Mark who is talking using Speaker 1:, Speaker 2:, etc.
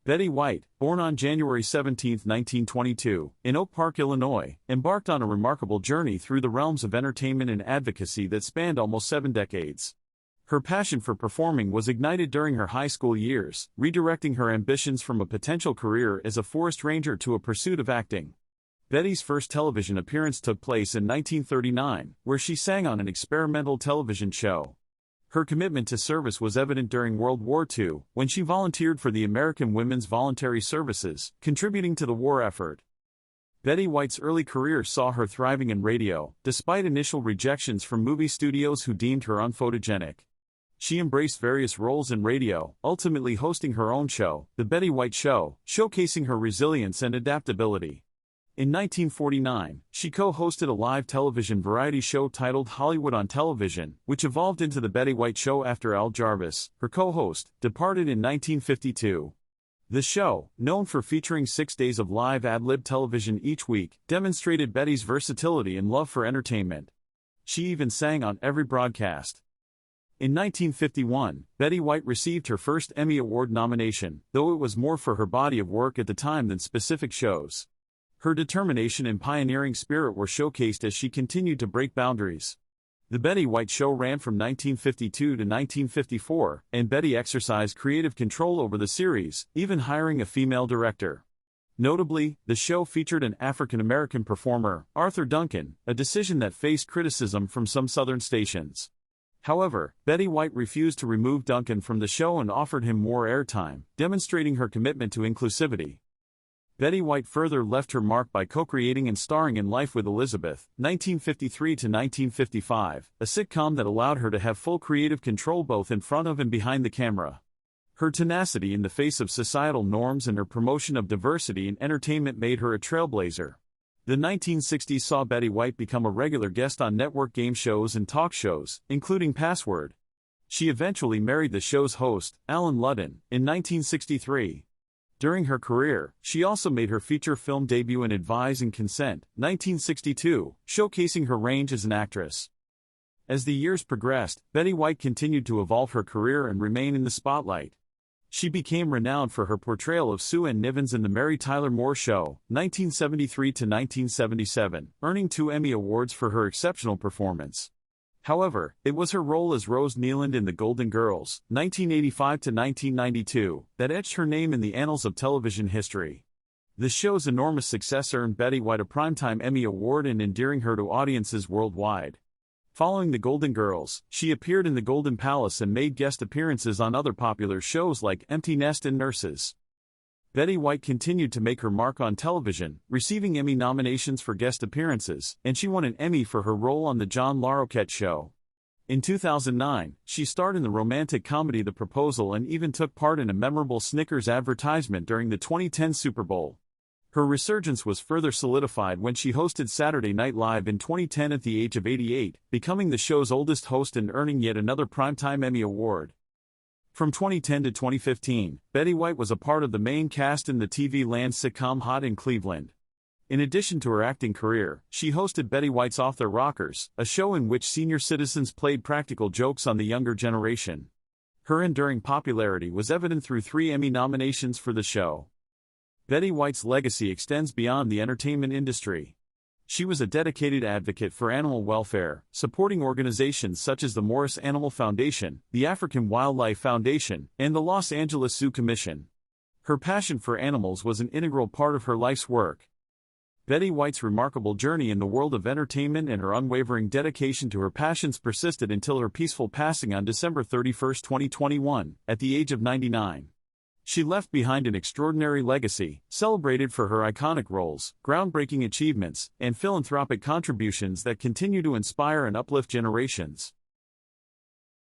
Speaker 1: Betty White, born on January 17, 1922, in Oak Park, Illinois, embarked on a remarkable journey through the realms of entertainment and advocacy that spanned almost 7 decades. Her passion for performing was ignited during her high school years, redirecting her ambitions from a potential career as a forest ranger to a pursuit of acting. Betty's first television appearance took place in 1939, where she sang on an experimental television show. Her commitment to service was evident during World War II, when she volunteered for the American Women's Voluntary Services, contributing to the war effort. Betty White's early career saw her thriving in radio, despite initial rejections from movie studios who deemed her unphotogenic. She embraced various roles in radio, ultimately hosting her own show, The Betty White Show, showcasing her resilience and adaptability. In 1949, she co-hosted a live television variety show titled Hollywood on Television, which evolved into The Betty White Show after Al Jarvis, her co-host, departed in 1952. The show, known for featuring 6 days of live ad-lib television each week, demonstrated Betty's versatility and love for entertainment. She even sang on every broadcast. In 1951, Betty White received her first Emmy Award nomination, though it was more for her body of work at the time than specific shows. Her determination and pioneering spirit were showcased as she continued to break boundaries. The Betty White Show ran from 1952 to 1954, and Betty exercised creative control over the series, even hiring a female director. Notably, the show featured an African-American performer, Arthur Duncan, a decision that faced criticism from some Southern stations. However, Betty White refused to remove Duncan from the show and offered him more airtime, demonstrating her commitment to inclusivity. Betty White further left her mark by co-creating and starring in Life with Elizabeth, 1953 to 1955, a sitcom that allowed her to have full creative control both in front of and behind the camera. Her tenacity in the face of societal norms and her promotion of diversity in entertainment made her a trailblazer. The 1960s saw Betty White become a regular guest on network game shows and talk shows, including Password. She eventually married the show's host, Alan Ludden, in 1963. During her career, she also made her feature film debut in Advise and Consent, 1962, showcasing her range as an actress. As the years progressed, Betty White continued to evolve her career and remain in the spotlight. She became renowned for her portrayal of Sue Ann Nivens in The Mary Tyler Moore Show, 1973 to 1977, earning 2 Emmy Awards for her exceptional performance. However, it was her role as Rose Nealand in The Golden Girls, 1985 to 1992, that etched her name in the annals of television history. The show's enormous success earned Betty White a Primetime Emmy Award and endearing her to audiences worldwide. Following The Golden Girls, she appeared in The Golden Palace and made guest appearances on other popular shows like Empty Nest and Nurses. Betty White continued to make her mark on television, receiving Emmy nominations for guest appearances, and she won an Emmy for her role on The John Larroquette Show. In 2009, she starred in the romantic comedy The Proposal and even took part in a memorable Snickers advertisement during the 2010 Super Bowl. Her resurgence was further solidified when she hosted Saturday Night Live in 2010 at the age of 88, becoming the show's oldest host and earning yet another Primetime Emmy Award. From 2010 to 2015, Betty White was a part of the main cast in the TV land sitcom Hot in Cleveland. In addition to her acting career, she hosted Betty White's Off Their Rockers, a show in which senior citizens played practical jokes on the younger generation. Her enduring popularity was evident through 3 Emmy nominations for the show. Betty White's legacy extends beyond the entertainment industry. She was a dedicated advocate for animal welfare, supporting organizations such as the Morris Animal Foundation, the African Wildlife Foundation, and the Los Angeles Zoo Commission. Her passion for animals was an integral part of her life's work. Betty White's remarkable journey in the world of entertainment and her unwavering dedication to her passions persisted until her peaceful passing on December 31, 2021, at the age of 99. She left behind an extraordinary legacy, celebrated for her iconic roles, groundbreaking achievements, and philanthropic contributions that continue to inspire and uplift generations.